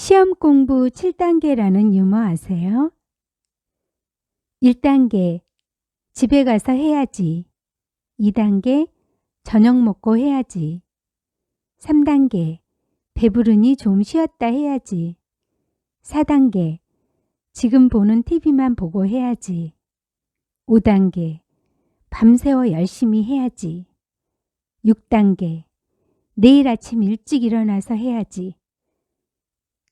시험 공부 7단계라는 유머 아세요? 1단계 집에 가서 해야지. 2단계 저녁 먹고 해야지. 3단계 배부르니 좀 쉬었다 해야지. 4단계 지금 보는 TV만 보고 해야지. 5단계 밤새워 열심히 해야지. 6단계 내일 아침 일찍 일어나서 해야지.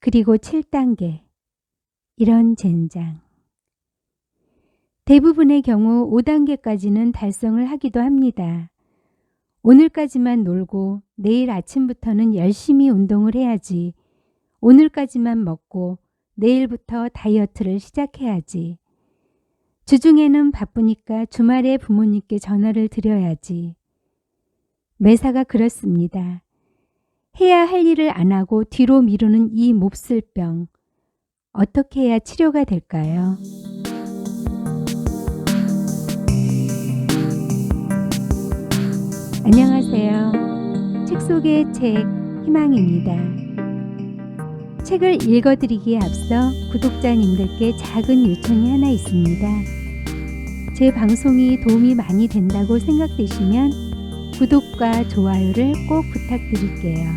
그리고 7단계 이런 젠장. 대부분의 경우 5단계까지는 달성을 하기도 합니다. 오늘까지만 놀고 내일 아침부터는 열심히 운동을 해야지. 오늘까지만 먹고 내일부터 다이어트를 시작해야지. 주중에는 바쁘니까 주말에 부모님께 전화를 드려야지. 매사가 그렇습니다. 해야 할 일을 안 하고 뒤로 미루는 이 몹쓸 병. 어떻게 해야 치료가 될까요? 안녕하세요. 책 속의 책 희망입니다. 책을 읽어드리기에 앞서 구독자님들께 작은 요청이 하나 있습니다. 제 방송이 도움이 많이 된다고 생각되시면 구독과 좋아요를 꼭 부탁드릴게요.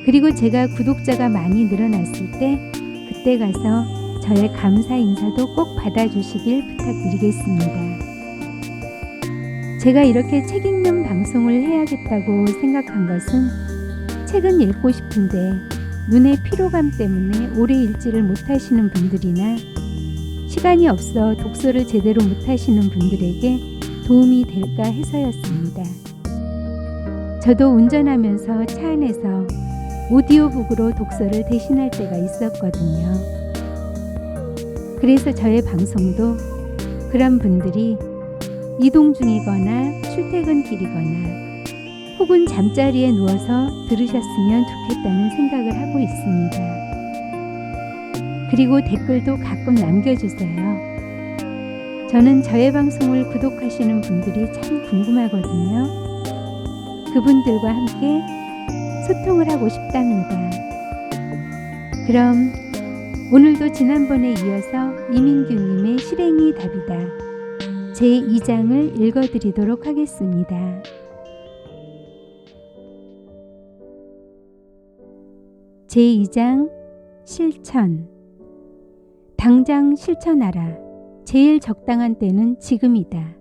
그리고 제가 구독자가 많이 늘어났을 때 그때 가서 저의 감사 인사도 꼭 받아주시길 부탁드리겠습니다. 제가 이렇게 책 읽는 방송을 해야겠다고 생각한 것은 책은 읽고 싶은데 눈의 피로감 때문에 오래 읽지를 못하시는 분들이나 시간이 없어 독서를 제대로 못하시는 분들에게 도움이 될까 해서였습니다. 저도 운전하면서 차 안에서 오디오북으로 독서를 대신할 때가 있었거든요. 그래서 저의 방송도 그런 분들이 이동 중이거나 출퇴근길이거나 혹은 잠자리에 누워서 들으셨으면 좋겠다는 생각을 하고 있습니다. 그리고 댓글도 가끔 남겨주세요. 저는 저의 방송을 구독하시는 분들이 참 궁금하거든요. 그분들과 함께 소통을 하고 싶답니다. 그럼 오늘도 지난번에 이어서 이민규님의 실행이 답이다. 제2장을 읽어드리도록 하겠습니다. 제2장 실천. 당장 실천하라. 제일 적당한 때는 지금이다.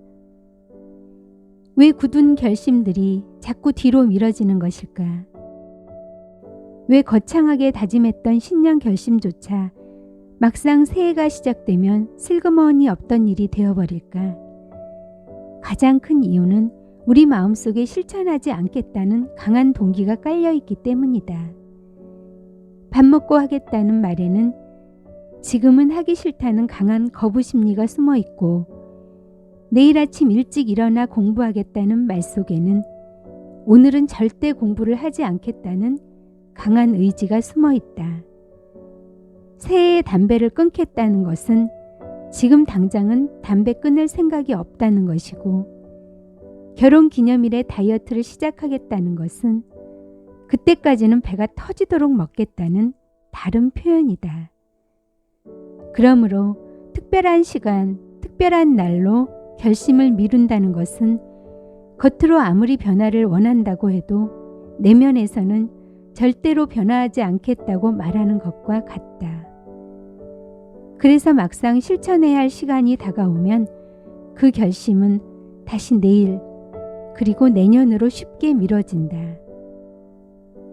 왜 굳은 결심들이 자꾸 뒤로 미뤄지는 것일까? 왜 거창하게 다짐했던 신년 결심조차 막상 새해가 시작되면 슬그머니 없던 일이 되어버릴까? 가장 큰 이유는 우리 마음속에 실천하지 않겠다는 강한 동기가 깔려있기 때문이다. 밥 먹고 하겠다는 말에는 지금은 하기 싫다는 강한 거부 심리가 숨어 있고 내일 아침 일찍 일어나 공부하겠다는 말 속에는 오늘은 절대 공부를 하지 않겠다는 강한 의지가 숨어 있다. 새해에 담배를 끊겠다는 것은 지금 당장은 담배 끊을 생각이 없다는 것이고 결혼 기념일에 다이어트를 시작하겠다는 것은 그때까지는 배가 터지도록 먹겠다는 다른 표현이다. 그러므로 특별한 시간, 특별한 날로 결심을 미룬다는 것은 겉으로 아무리 변화를 원한다고 해도 내면에서는 절대로 변화하지 않겠다고 말하는 것과 같다. 그래서 막상 실천해야 할 시간이 다가오면 그 결심은 다시 내일 그리고 내년으로 쉽게 미뤄진다.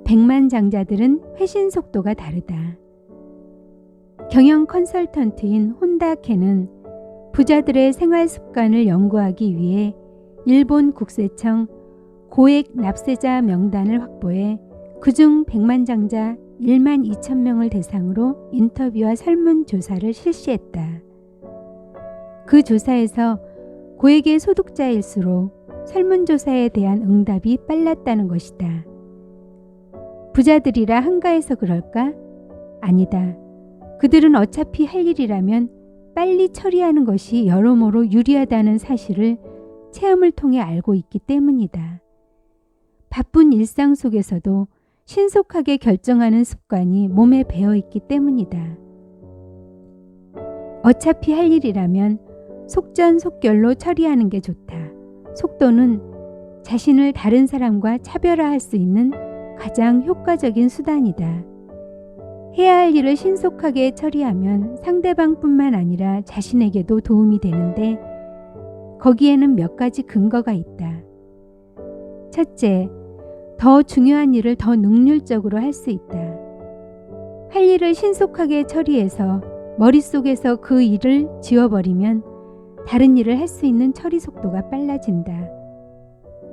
백만장자들은 회신 속도가 다르다. 경영 컨설턴트인 혼다케는 부자들의 생활 습관을 연구하기 위해 일본 국세청 고액 납세자 명단을 확보해 그중 백만장자 1만 2천 명을 대상으로 인터뷰와 설문조사를 실시했다. 그 조사에서 고액의 소득자일수록 설문조사에 대한 응답이 빨랐다는 것이다. 부자들이라 한가해서 그럴까? 아니다. 그들은 어차피 할 일이라면 빨리 처리하는 것이 여러모로 유리하다는 사실을 체험을 통해 알고 있기 때문이다. 바쁜 일상 속에서도 신속하게 결정하는 습관이 몸에 배어 있기 때문이다. 어차피 할 일이라면 속전속결로 처리하는 게 좋다. 속도는 자신을 다른 사람과 차별화할 수 있는 가장 효과적인 수단이다. 해야 할 일을 신속하게 처리하면 상대방뿐만 아니라 자신에게도 도움이 되는데 거기에는 몇 가지 근거가 있다. 첫째, 더 중요한 일을 더 능률적으로 할 수 있다. 할 일을 신속하게 처리해서 머릿속에서 그 일을 지워버리면 다른 일을 할 수 있는 처리 속도가 빨라진다.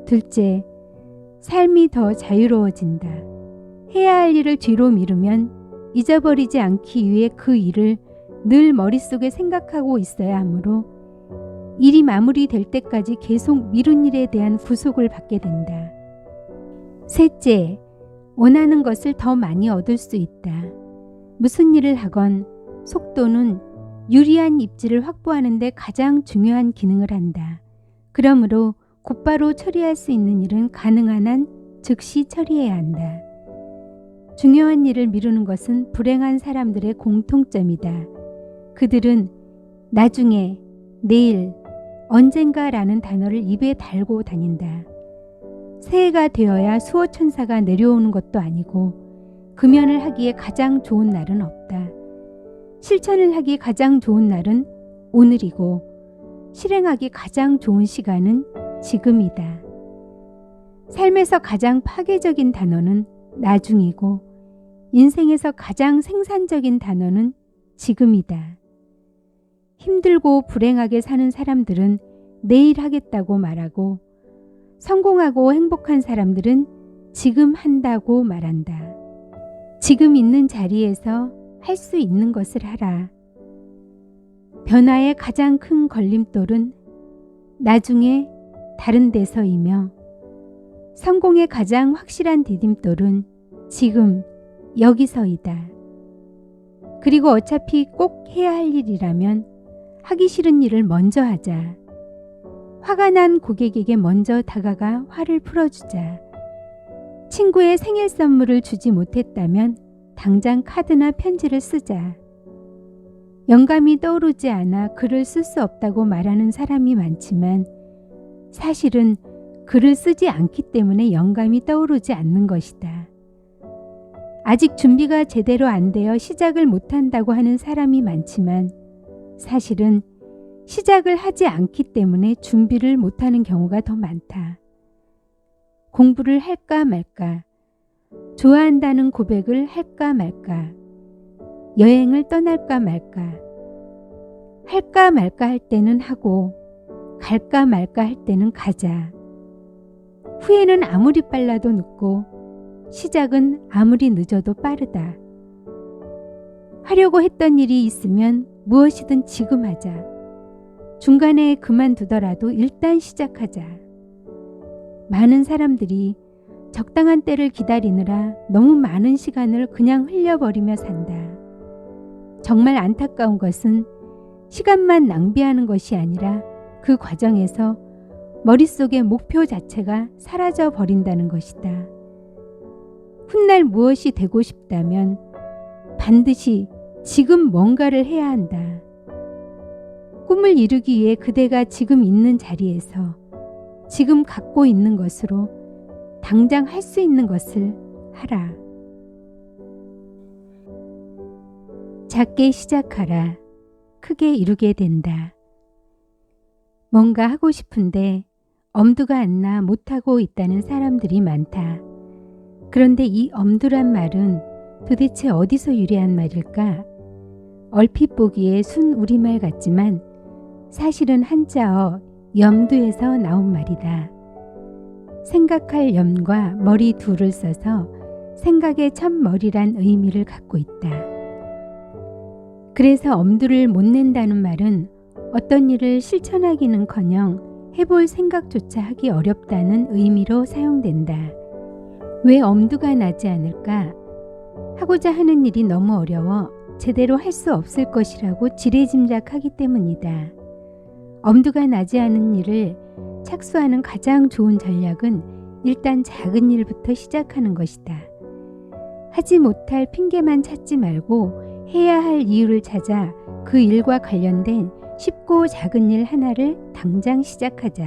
둘째, 삶이 더 자유로워진다. 해야 할 일을 뒤로 미루면 잊어버리지 않기 위해 그 일을 늘 머릿속에 생각하고 있어야 하므로 일이 마무리될 때까지 계속 미룬 일에 대한 구속을 받게 된다. 셋째, 원하는 것을 더 많이 얻을 수 있다. 무슨 일을 하건 속도는 유리한 입지를 확보하는 데 가장 중요한 기능을 한다. 그러므로 곧바로 처리할 수 있는 일은 가능한 한 즉시 처리해야 한다. 중요한 일을 미루는 것은 불행한 사람들의 공통점이다. 그들은 나중에, 내일, 언젠가라는 단어를 입에 달고 다닌다. 새해가 되어야 수호천사가 내려오는 것도 아니고 금연을 하기에 가장 좋은 날은 없다. 실천을 하기 가장 좋은 날은 오늘이고 실행하기 가장 좋은 시간은 지금이다. 삶에서 가장 파괴적인 단어는 나중이고 인생에서 가장 생산적인 단어는 지금이다. 힘들고 불행하게 사는 사람들은 내일 하겠다고 말하고 성공하고 행복한 사람들은 지금 한다고 말한다. 지금 있는 자리에서 할 수 있는 것을 하라. 변화의 가장 큰 걸림돌은 나중에 다른 데서이며 성공의 가장 확실한 디딤돌은 지금 여기서이다. 그리고 어차피 꼭 해야 할 일이라면 하기 싫은 일을 먼저 하자. 화가 난 고객에게 먼저 다가가 화를 풀어주자. 친구의 생일 선물을 주지 못했다면 당장 카드나 편지를 쓰자. 영감이 떠오르지 않아 글을 쓸 수 없다고 말하는 사람이 많지만 사실은 글을 쓰지 않기 때문에 영감이 떠오르지 않는 것이다. 아직 준비가 제대로 안 되어 시작을 못한다고 하는 사람이 많지만 사실은 시작을 하지 않기 때문에 준비를 못하는 경우가 더 많다. 공부를 할까 말까, 좋아한다는 고백을 할까 말까, 여행을 떠날까 말까, 할까 말까 할 때는 하고 갈까 말까 할 때는 가자. 후회는 아무리 빨라도 늦고 시작은 아무리 늦어도 빠르다. 하려고 했던 일이 있으면 무엇이든 지금 하자. 중간에 그만두더라도 일단 시작하자. 많은 사람들이 적당한 때를 기다리느라 너무 많은 시간을 그냥 흘려버리며 산다. 정말 안타까운 것은 시간만 낭비하는 것이 아니라 그 과정에서 머릿속의 목표 자체가 사라져 버린다는 것이다. 훗날 무엇이 되고 싶다면 반드시 지금 뭔가를 해야 한다. 꿈을 이루기 위해 그대가 지금 있는 자리에서 지금 갖고 있는 것으로 당장 할 수 있는 것을 하라. 작게 시작하라. 크게 이루게 된다. 뭔가 하고 싶은데 엄두가 안 나 못하고 있다는 사람들이 많다. 그런데 이 엄두란 말은 도대체 어디서 유래한 말일까? 얼핏 보기에 순 우리말 같지만 사실은 한자어 염두에서 나온 말이다. 생각할 염과 머리 둘을 써서 생각의 첫머리란 의미를 갖고 있다. 그래서 엄두를 못 낸다는 말은 어떤 일을 실천하기는커녕 해볼 생각조차 하기 어렵다는 의미로 사용된다. 왜 엄두가 나지 않을까? 하고자 하는 일이 너무 어려워 제대로 할 수 없을 것이라고 지레짐작하기 때문이다. 엄두가 나지 않은 일을 착수하는 가장 좋은 전략은 일단 작은 일부터 시작하는 것이다. 하지 못할 핑계만 찾지 말고 해야 할 이유를 찾아 그 일과 관련된 쉽고 작은 일 하나를 당장 시작하자.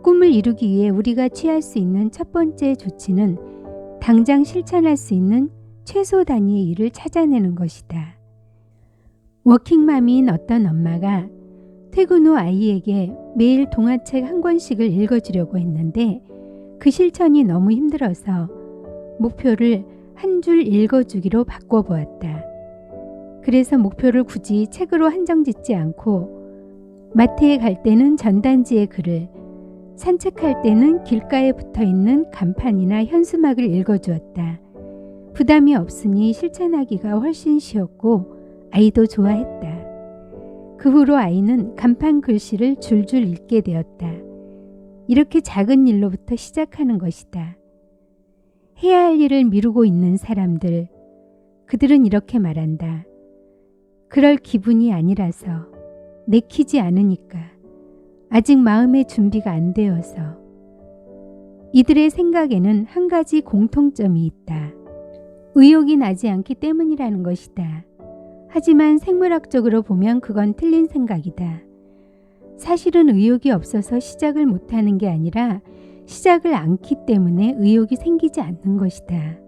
꿈을 이루기 위해 우리가 취할 수 있는 첫 번째 조치는 당장 실천할 수 있는 최소 단위의 일을 찾아내는 것이다. 워킹맘인 어떤 엄마가 퇴근 후 아이에게 매일 동화책 한 권씩을 읽어주려고 했는데 그 실천이 너무 힘들어서 목표를 한 줄 읽어주기로 바꿔보았다. 그래서 목표를 굳이 책으로 한정짓지 않고 마트에 갈 때는 전단지의 글을, 산책할 때는 길가에 붙어있는 간판이나 현수막을 읽어주었다. 부담이 없으니 실천하기가 훨씬 쉬웠고 아이도 좋아했다. 그 후로 아이는 간판 글씨를 줄줄 읽게 되었다. 이렇게 작은 일로부터 시작하는 것이다. 해야 할 일을 미루고 있는 사람들, 그들은 이렇게 말한다. 그럴 기분이 아니라서, 내키지 않으니까, 아직 마음의 준비가 안 되어서. 이들의 생각에는 한 가지 공통점이 있다. 의욕이 나지 않기 때문이라는 것이다. 하지만 생물학적으로 보면 그건 틀린 생각이다. 사실은 의욕이 없어서 시작을 못하는 게 아니라 시작을 않기 때문에 의욕이 생기지 않는 것이다.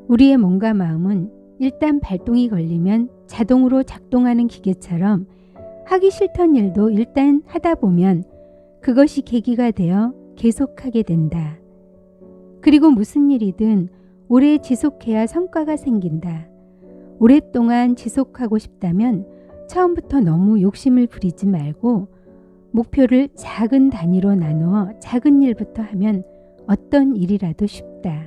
우리의 몸과 마음은 일단 발동이 걸리면 자동으로 작동하는 기계처럼 하기 싫던 일도 일단 하다 보면 그것이 계기가 되어 계속하게 된다. 그리고 무슨 일이든 오래 지속해야 성과가 생긴다. 오랫동안 지속하고 싶다면 처음부터 너무 욕심을 부리지 말고 목표를 작은 단위로 나누어 작은 일부터 하면 어떤 일이라도 쉽다.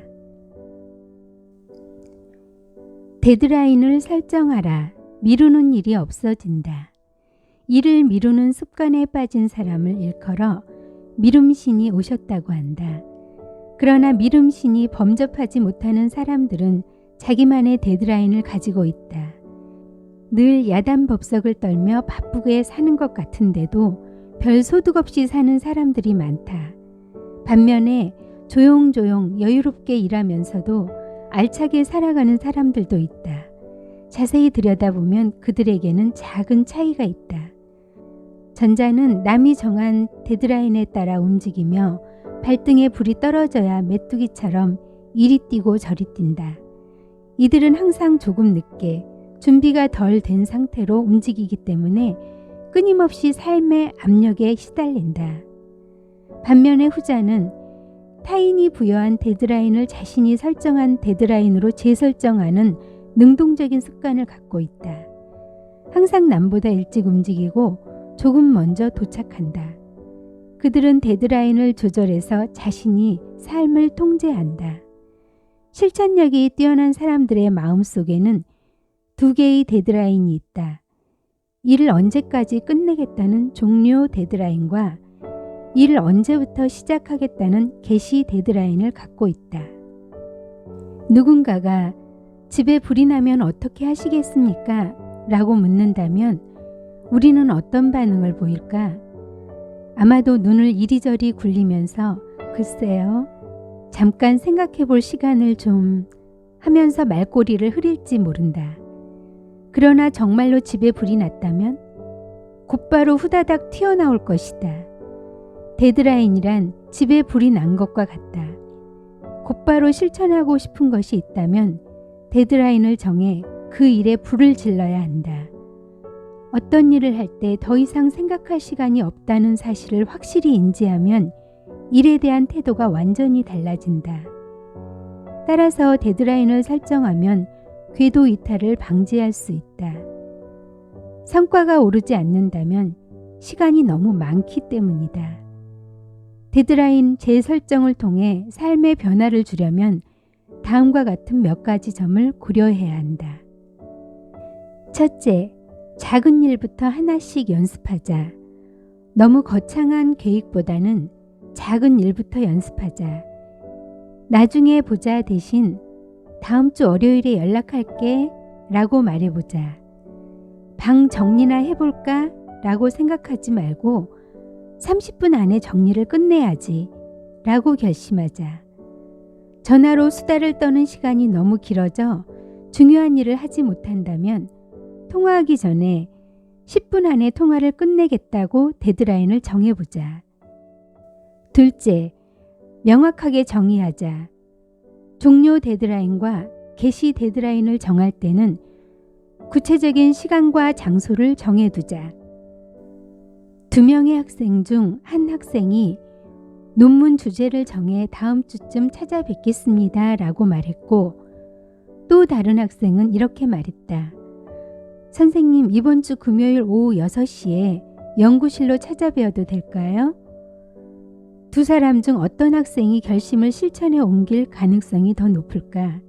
데드라인을 설정하라. 미루는 일이 없어진다. 일을 미루는 습관에 빠진 사람을 일컬어 미룸신이 오셨다고 한다. 그러나 미룸신이 범접하지 못하는 사람들은 자기만의 데드라인을 가지고 있다. 늘 야단법석을 떨며 바쁘게 사는 것 같은데도 별 소득 없이 사는 사람들이 많다. 반면에 조용조용 여유롭게 일하면서도 알차게 살아가는 사람들도 있다. 자세히 들여다보면 그들에게는 작은 차이가 있다. 전자는 남이 정한 데드라인에 따라 움직이며 발등에 불이 떨어져야 메뚜기처럼 이리 뛰고 저리 뛴다. 이들은 항상 조금 늦게 준비가 덜 된 상태로 움직이기 때문에 끊임없이 삶의 압력에 시달린다. 반면에 후자는 타인이 부여한 데드라인을 자신이 설정한 데드라인으로 재설정하는 능동적인 습관을 갖고 있다. 항상 남보다 일찍 움직이고 조금 먼저 도착한다. 그들은 데드라인을 조절해서 자신이 삶을 통제한다. 실천력이 뛰어난 사람들의 마음속에는 두 개의 데드라인이 있다. 일을 언제까지 끝내겠다는 종료 데드라인과 일을 언제부터 시작하겠다는 개시 데드라인을 갖고 있다. 누군가가 집에 불이 나면 어떻게 하시겠습니까? 라고 묻는다면 우리는 어떤 반응을 보일까? 아마도 눈을 이리저리 굴리면서 글쎄요, 잠깐 생각해 볼 시간을 좀 하면서 말꼬리를 흐릴지 모른다. 그러나 정말로 집에 불이 났다면 곧바로 후다닥 튀어나올 것이다. 데드라인이란 집에 불이 난 것과 같다. 곧바로 실천하고 싶은 것이 있다면 데드라인을 정해 그 일에 불을 질러야 한다. 어떤 일을 할 때 더 이상 생각할 시간이 없다는 사실을 확실히 인지하면 일에 대한 태도가 완전히 달라진다. 따라서 데드라인을 설정하면 궤도 이탈을 방지할 수 있다. 성과가 오르지 않는다면 시간이 너무 많기 때문이다. 데드라인 재설정을 통해 삶의 변화를 주려면 다음과 같은 몇 가지 점을 고려해야 한다. 첫째, 작은 일부터 하나씩 연습하자. 너무 거창한 계획보다는 작은 일부터 연습하자. 나중에 보자 대신 다음 주 월요일에 연락할게 라고 말해보자. 방 정리나 해볼까? 라고 생각하지 말고 30분 안에 정리를 끝내야지 라고 결심하자. 전화로 수다를 떠는 시간이 너무 길어져 중요한 일을 하지 못한다면 통화하기 전에 10분 안에 통화를 끝내겠다고 데드라인을 정해보자. 둘째, 명확하게 정의하자. 종료 데드라인과 개시 데드라인을 정할 때는 구체적인 시간과 장소를 정해두자. 2명의 학생 중 한 학생이 논문 주제를 정해 다음 주쯤 찾아뵙겠습니다 라고 말했고, 또 다른 학생은 이렇게 말했다. 선생님, 이번 주 금요일 오후 6시에 연구실로 찾아뵈어도 될까요? 두 사람 중 어떤 학생이 결심을 실천에 옮길 가능성이 더 높을까?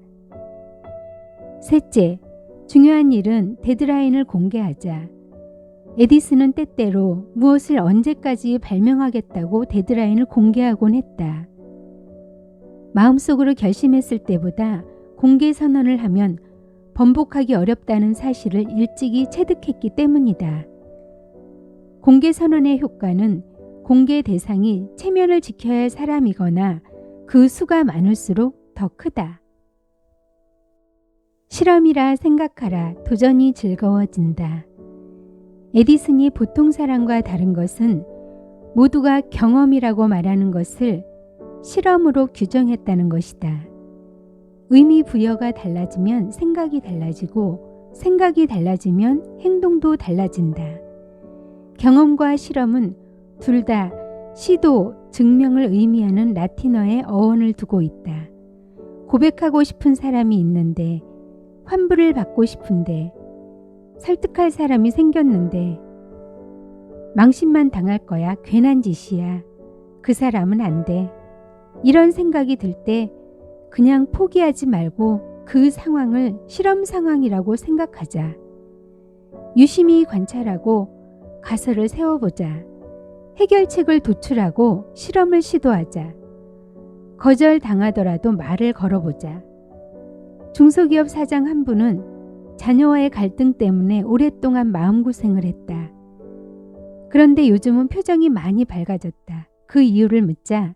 셋째, 중요한 일은 데드라인을 공개하자. 에디슨은 때때로 무엇을 언제까지 발명하겠다고 데드라인을 공개하곤 했다. 마음속으로 결심했을 때보다 공개 선언을 하면 번복하기 어렵다는 사실을 일찍이 체득했기 때문이다. 공개 선언의 효과는 공개 대상이 체면을 지켜야 할 사람이거나 그 수가 많을수록 더 크다. 실험이라 생각하라. 도전이 즐거워진다. 에디슨이 보통 사람과 다른 것은 모두가 경험이라고 말하는 것을 실험으로 규정했다는 것이다. 의미 부여가 달라지면 생각이 달라지고 생각이 달라지면 행동도 달라진다. 경험과 실험은 둘 다 시도, 증명을 의미하는 라틴어의 어원을 두고 있다. 고백하고 싶은 사람이 있는데, 환불을 받고 싶은데, 설득할 사람이 생겼는데 망신만 당할 거야. 괜한 짓이야. 그 사람은 안 돼. 이런 생각이 들 때 그냥 포기하지 말고 그 상황을 실험 상황이라고 생각하자. 유심히 관찰하고 가설을 세워보자. 해결책을 도출하고 실험을 시도하자. 거절당하더라도 말을 걸어보자. 중소기업 사장 한 분은 자녀와의 갈등 때문에 오랫동안 마음고생을 했다. 그런데 요즘은 표정이 많이 밝아졌다. 그 이유를 묻자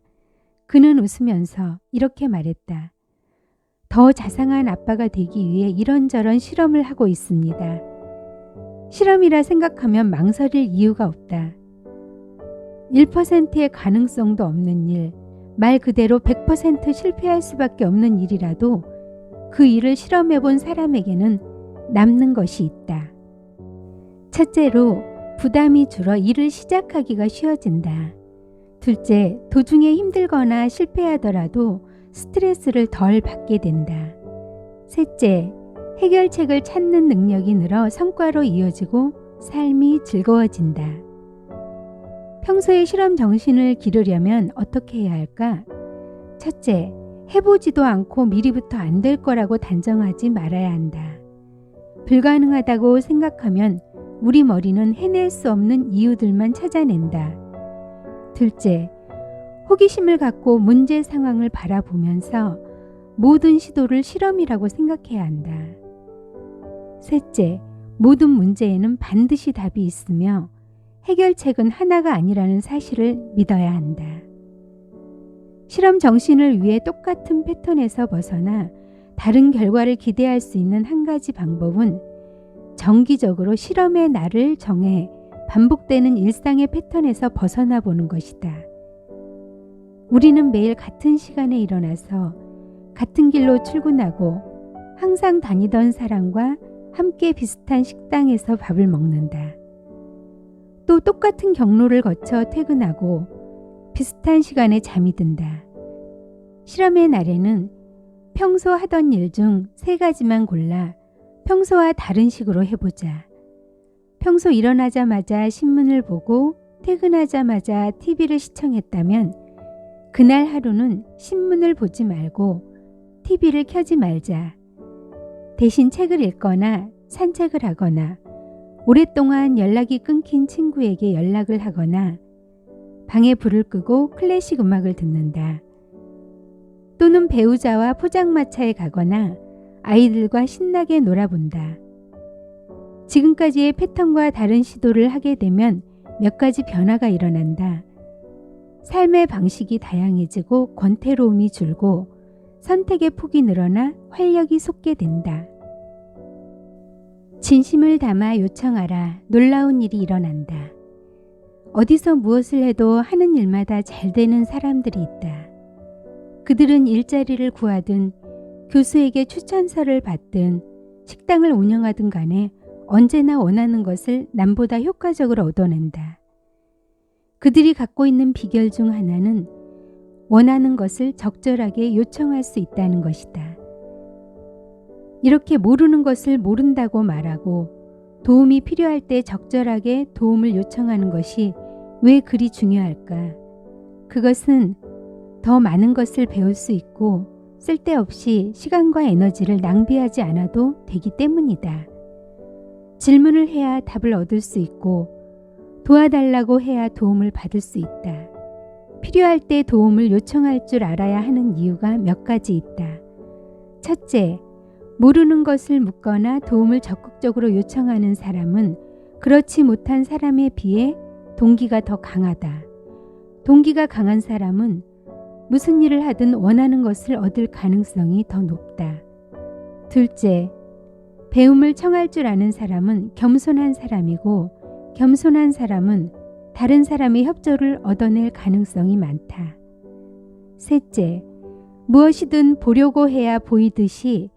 그는 웃으면서 이렇게 말했다. 더 자상한 아빠가 되기 위해 이런저런 실험을 하고 있습니다. 실험이라 생각하면 망설일 이유가 없다. 1%의 가능성도 없는 일, 말 그대로 100% 실패할 수밖에 없는 일이라도 그 일을 실험해 본 사람에게는 남는 것이 있다. 첫째로, 부담이 줄어 일을 시작하기가 쉬워진다. 둘째, 도중에 힘들거나 실패하더라도 스트레스를 덜 받게 된다. 셋째, 해결책을 찾는 능력이 늘어 성과로 이어지고 삶이 즐거워진다. 평소에 실험 정신을 기르려면 어떻게 해야 할까? 첫째, 해보지도 않고 미리부터 안 될 거라고 단정하지 말아야 한다. 불가능하다고 생각하면 우리 머리는 해낼 수 없는 이유들만 찾아낸다. 둘째, 호기심을 갖고 문제 상황을 바라보면서 모든 시도를 실험이라고 생각해야 한다. 셋째, 모든 문제에는 반드시 답이 있으며 해결책은 하나가 아니라는 사실을 믿어야 한다. 실험 정신을 위해 똑같은 패턴에서 벗어나 다른 결과를 기대할 수 있는 한 가지 방법은 정기적으로 실험의 날을 정해 반복되는 일상의 패턴에서 벗어나 보는 것이다. 우리는 매일 같은 시간에 일어나서 같은 길로 출근하고 항상 다니던 사람과 함께 비슷한 식당에서 밥을 먹는다. 또 똑같은 경로를 거쳐 퇴근하고 비슷한 시간에 잠이 든다. 실험의 날에는 평소 하던 일 중 3가지만 골라 평소와 다른 식으로 해보자. 평소 일어나자마자 신문을 보고 퇴근하자마자 TV를 시청했다면 그날 하루는 신문을 보지 말고 TV를 켜지 말자. 대신 책을 읽거나 산책을 하거나 오랫동안 연락이 끊긴 친구에게 연락을 하거나 방에 불을 끄고 클래식 음악을 듣는다. 또는 배우자와 포장마차에 가거나 아이들과 신나게 놀아본다. 지금까지의 패턴과 다른 시도를 하게 되면 몇 가지 변화가 일어난다. 삶의 방식이 다양해지고 권태로움이 줄고 선택의 폭이 늘어나 활력이 솟게 된다. 진심을 담아 요청하라. 놀라운 일이 일어난다. 어디서 무엇을 해도 하는 일마다 잘 되는 사람들이 있다. 그들은 일자리를 구하든 교수에게 추천서를 받든 식당을 운영하든 간에 언제나 원하는 것을 남보다 효과적으로 얻어낸다. 그들이 갖고 있는 비결 중 하나는 원하는 것을 적절하게 요청할 수 있다는 것이다. 이렇게 모르는 것을 모른다고 말하고 도움이 필요할 때 적절하게 도움을 요청하는 것이 왜 그리 중요할까? 그것은 더 많은 것을 배울 수 있고 쓸데없이 시간과 에너지를 낭비하지 않아도 되기 때문이다. 질문을 해야 답을 얻을 수 있고 도와달라고 해야 도움을 받을 수 있다. 필요할 때 도움을 요청할 줄 알아야 하는 이유가 몇 가지 있다. 첫째, 모르는 것을 묻거나 도움을 적극적으로 요청하는 사람은 그렇지 못한 사람에 비해 동기가 더 강하다. 동기가 강한 사람은 무슨 일을 하든 원하는 것을 얻을 가능성이 더 높다. 둘째, 배움을 청할 줄 아는 사람은 겸손한 사람이고 겸손한 사람은 다른 사람의 협조를 얻어낼 가능성이 많다. 셋째, 무엇이든 보려고 해야 보이듯이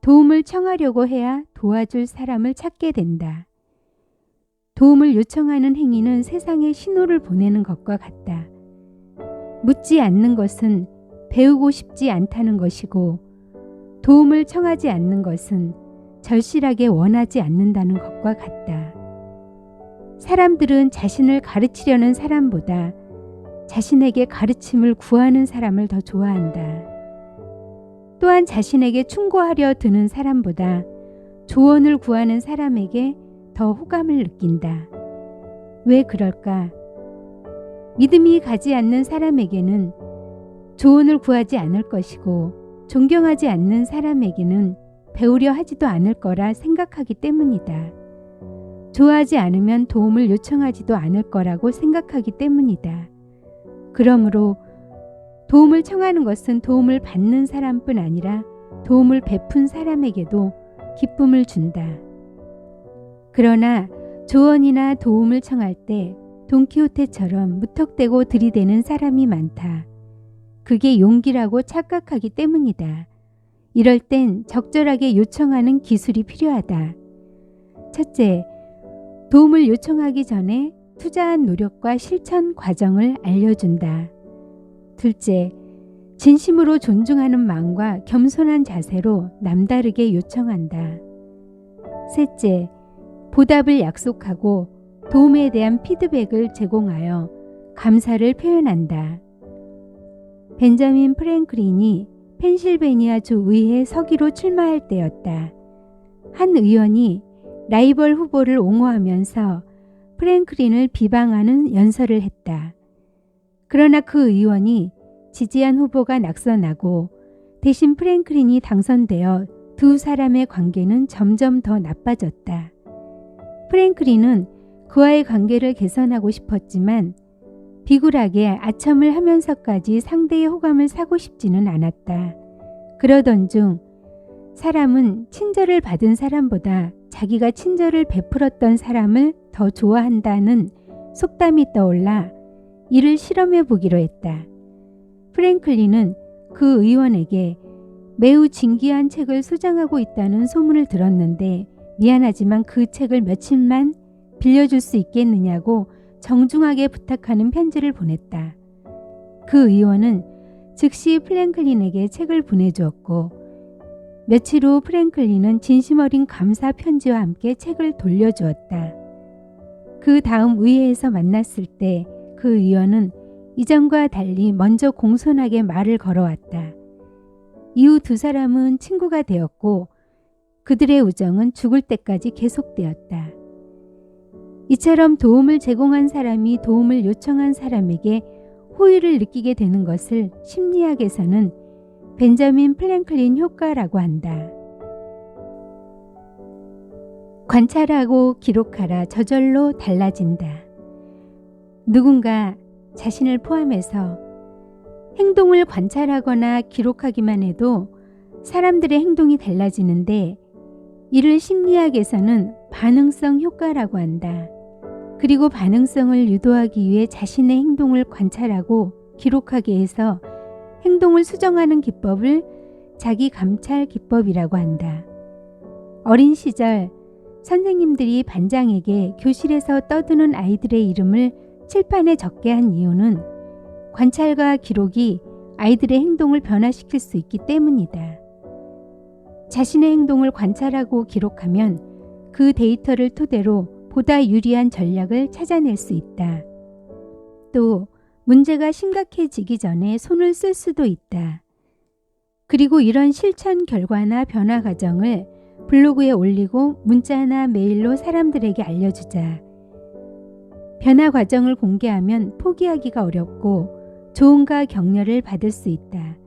도움을 청하려고 해야 도와줄 사람을 찾게 된다. 도움을 요청하는 행위는 세상에 신호를 보내는 것과 같다. 묻지 않는 것은 배우고 싶지 않다는 것이고 도움을 청하지 않는 것은 절실하게 원하지 않는다는 것과 같다. 사람들은 자신을 가르치려는 사람보다 자신에게 가르침을 구하는 사람을 더 좋아한다. 또한 자신에게 충고하려 드는 사람보다 조언을 구하는 사람에게 더 호감을 느낀다. 왜 그럴까? 믿음이 가지 않는 사람에게는 조언을 구하지 않을 것이고 존경하지 않는 사람에게는 배우려 하지도 않을 거라 생각하기 때문이다. 좋아하지 않으면 도움을 요청하지도 않을 거라고 생각하기 때문이다. 그러므로 도움을 청하는 것은 도움을 받는 사람뿐 아니라 도움을 베푼 사람에게도 기쁨을 준다. 그러나 조언이나 도움을 청할 때 돈키호테처럼 무턱대고 들이대는 사람이 많다. 그게 용기라고 착각하기 때문이다. 이럴 땐 적절하게 요청하는 기술이 필요하다. 첫째, 도움을 요청하기 전에 투자한 노력과 실천 과정을 알려준다. 둘째, 진심으로 존중하는 마음과 겸손한 자세로 남다르게 요청한다. 셋째, 보답을 약속하고 도움에 대한 피드백을 제공하여 감사를 표현한다. 벤자민 프랭클린이 펜실베니아주 의회 서기로 출마할 때였다. 한 의원이 라이벌 후보를 옹호하면서 프랭클린을 비방하는 연설을 했다. 그러나 그 의원이 지지한 후보가 낙선하고 대신 프랭클린이 당선되어 두 사람의 관계는 점점 더 나빠졌다. 프랭클린은 그와의 관계를 개선하고 싶었지만 비굴하게 아첨을 하면서까지 상대의 호감을 사고 싶지는 않았다. 그러던 중 사람은 친절을 받은 사람보다 자기가 친절을 베풀었던 사람을 더 좋아한다는 속담이 떠올라 이를 실험해 보기로 했다. 프랭클린은 그 의원에게 매우 진귀한 책을 소장하고 있다는 소문을 들었는데 미안하지만 그 책을 며칠만 빌려줄 수 있겠느냐고 정중하게 부탁하는 편지를 보냈다. 그 의원은 즉시 프랭클린에게 책을 보내주었고 며칠 후 프랭클린은 진심 어린 감사 편지와 함께 책을 돌려주었다. 그 다음 의회에서 만났을 때 그 의원은 이전과 달리 먼저 공손하게 말을 걸어왔다. 이후 두 사람은 친구가 되었고 그들의 우정은 죽을 때까지 계속되었다. 이처럼 도움을 제공한 사람이 도움을 요청한 사람에게 호의를 느끼게 되는 것을 심리학에서는 벤자민 프랭클린 효과라고 한다. 관찰하고 기록하라. 저절로 달라진다. 누군가 자신을 포함해서 행동을 관찰하거나 기록하기만 해도 사람들의 행동이 달라지는데 이를 심리학에서는 반응성 효과라고 한다. 그리고 반응성을 유도하기 위해 자신의 행동을 관찰하고 기록하게 해서 행동을 수정하는 기법을 자기 감찰 기법이라고 한다. 어린 시절 선생님들이 반장에게 교실에서 떠드는 아이들의 이름을 칠판에 적게 한 이유는 관찰과 기록이 아이들의 행동을 변화시킬 수 있기 때문이다. 자신의 행동을 관찰하고 기록하면 그 데이터를 토대로 보다 유리한 전략을 찾아낼 수 있다. 또 문제가 심각해지기 전에 손을 쓸 수도 있다. 그리고 이런 실천 결과나 변화 과정을 블로그에 올리고 문자나 메일로 사람들에게 알려주자. 변화 과정을 공개하면 포기하기가 어렵고 조언과 격려를 받을 수 있다.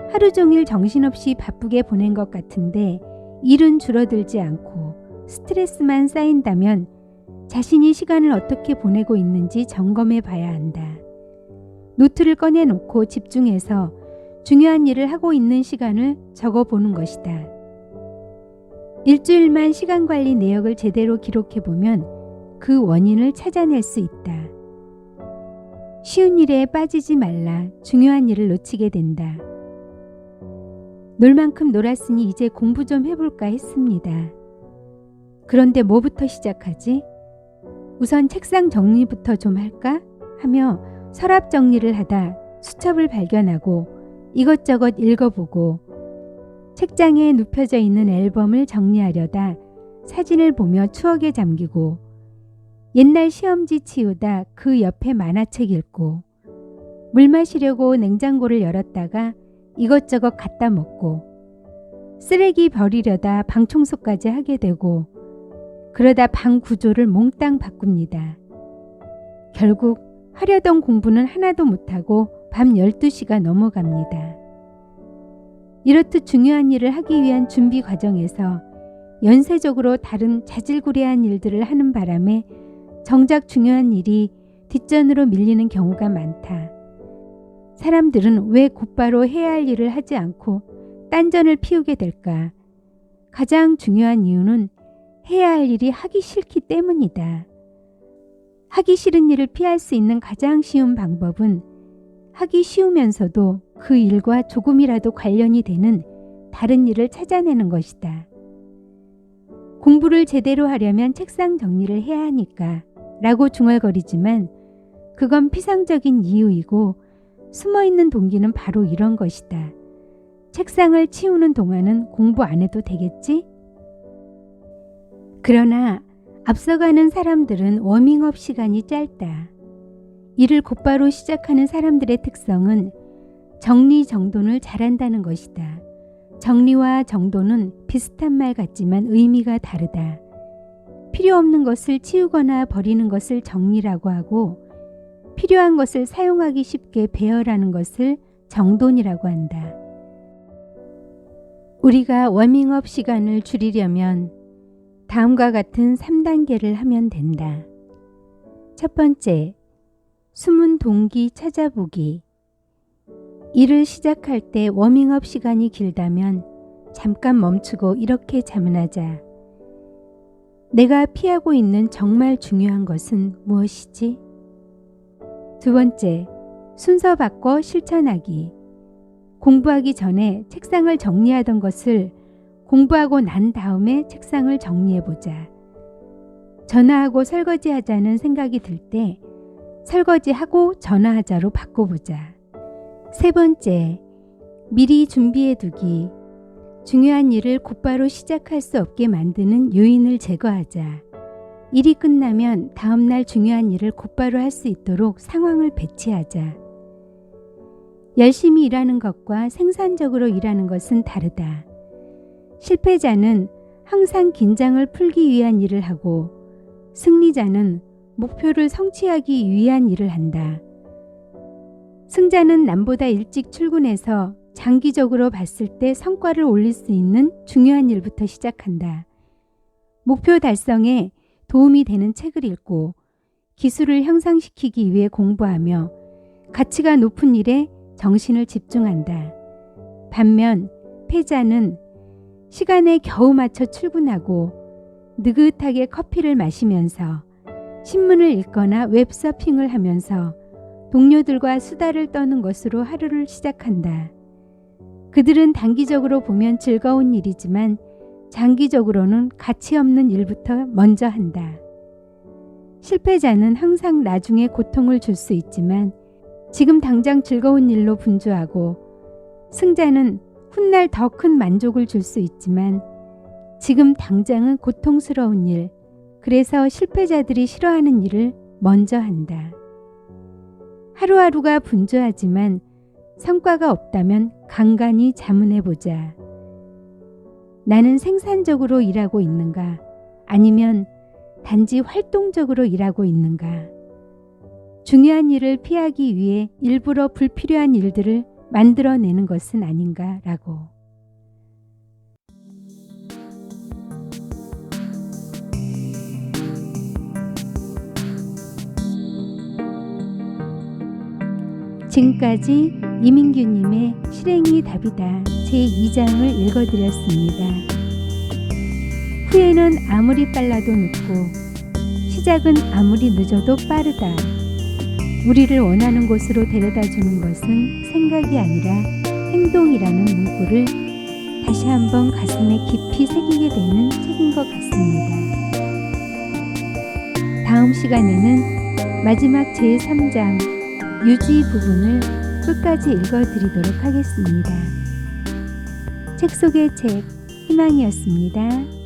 하루 종일 정신없이 바쁘게 보낸 것 같은데 일은 줄어들지 않고 스트레스만 쌓인다면 자신이 시간을 어떻게 보내고 있는지 점검해 봐야 한다. 노트를 꺼내놓고 집중해서 중요한 일을 하고 있는 시간을 적어보는 것이다. 일주일만 시간관리 내역을 제대로 기록해보면 그 원인을 찾아낼 수 있다. 쉬운 일에 빠지지 말라 중요한 일을 놓치게 된다. 놀 만큼 놀았으니 이제 공부 좀 해볼까 했습니다. 그런데 뭐부터 시작하지? 우선 책상 정리부터 좀 할까? 하며 서랍 정리를 하다 수첩을 발견하고 이것저것 읽어보고 책장에 눕혀져 있는 앨범을 정리하려다 사진을 보며 추억에 잠기고 옛날 시험지 치우다 그 옆에 만화책 읽고 물 마시려고 냉장고를 열었다가 이것저것 갖다 먹고 쓰레기 버리려다 방 청소까지 하게 되고 그러다 방 구조를 몽땅 바꿉니다. 결국 하려던 공부는 하나도 못하고 밤 12시가 넘어갑니다. 이렇듯 중요한 일을 하기 위한 준비 과정에서 연쇄적으로 다른 자질구레한 일들을 하는 바람에 정작 중요한 일이 뒷전으로 밀리는 경우가 많다. 사람들은 왜 곧바로 해야 할 일을 하지 않고 딴전을 피우게 될까? 가장 중요한 이유는 해야 할 일이 하기 싫기 때문이다. 하기 싫은 일을 피할 수 있는 가장 쉬운 방법은 하기 쉬우면서도 그 일과 조금이라도 관련이 되는 다른 일을 찾아내는 것이다. 공부를 제대로 하려면 책상 정리를 해야 하니까 라고 중얼거리지만 그건 피상적인 이유이고 숨어있는 동기는 바로 이런 것이다. 책상을 치우는 동안은 공부 안 해도 되겠지? 그러나 앞서가는 사람들은 워밍업 시간이 짧다. 일을 곧바로 시작하는 사람들의 특성은 정리정돈을 잘한다는 것이다. 정리와 정돈은 비슷한 말 같지만 의미가 다르다. 필요 없는 것을 치우거나 버리는 것을 정리라고 하고 필요한 것을 사용하기 쉽게 배열하는 것을 정돈이라고 한다. 우리가 워밍업 시간을 줄이려면 다음과 같은 3단계를 하면 된다. 첫 번째, 숨은 동기 찾아보기. 일을 시작할 때 워밍업 시간이 길다면 잠깐 멈추고 이렇게 자문하자. 내가 피하고 있는 정말 중요한 것은 무엇이지? 두 번째, 순서 바꿔 실천하기. 공부하기 전에 책상을 정리하던 것을 공부하고 난 다음에 책상을 정리해보자. 전화하고 설거지하자는 생각이 들 때 설거지하고 전화하자로 바꿔보자. 세 번째, 미리 준비해두기. 중요한 일을 곧바로 시작할 수 없게 만드는 요인을 제거하자. 일이 끝나면 다음날 중요한 일을 곧바로 할 수 있도록 상황을 배치하자. 열심히 일하는 것과 생산적으로 일하는 것은 다르다. 실패자는 항상 긴장을 풀기 위한 일을 하고 승리자는 목표를 성취하기 위한 일을 한다. 승자는 남보다 일찍 출근해서 장기적으로 봤을 때 성과를 올릴 수 있는 중요한 일부터 시작한다. 목표 달성에 도움이 되는 책을 읽고 기술을 향상시키기 위해 공부하며 가치가 높은 일에 정신을 집중한다. 반면 패자는 시간에 겨우 맞춰 출근하고 느긋하게 커피를 마시면서 신문을 읽거나 웹서핑을 하면서 동료들과 수다를 떠는 것으로 하루를 시작한다. 그들은 단기적으로 보면 즐거운 일이지만 장기적으로는 가치 없는 일부터 먼저 한다. 실패자는 항상 나중에 고통을 줄 수 있지만 지금 당장 즐거운 일로 분주하고, 승자는 훗날 더 큰 만족을 줄 수 있지만 지금 당장은 고통스러운 일, 그래서 실패자들이 싫어하는 일을 먼저 한다. 하루하루가 분주하지만 성과가 없다면 간간히 자문해보자. 나는 생산적으로 일하고 있는가? 아니면 단지 활동적으로 일하고 있는가? 중요한 일을 피하기 위해 일부러 불필요한 일들을 만들어내는 것은 아닌가라고. 지금까지 이민규님의 실행이 답이다 제2장을 읽어드렸습니다. 후회는 아무리 빨라도 늦고 시작은 아무리 늦어도 빠르다. 우리를 원하는 곳으로 데려다주는 것은 생각이 아니라 행동이라는 문구를 다시 한번 가슴에 깊이 새기게 되는 책인 것 같습니다. 다음 시간에는 마지막 제3장 유지 부분을 끝까지 읽어드리도록 하겠습니다. 책 속의 책 희망이었습니다.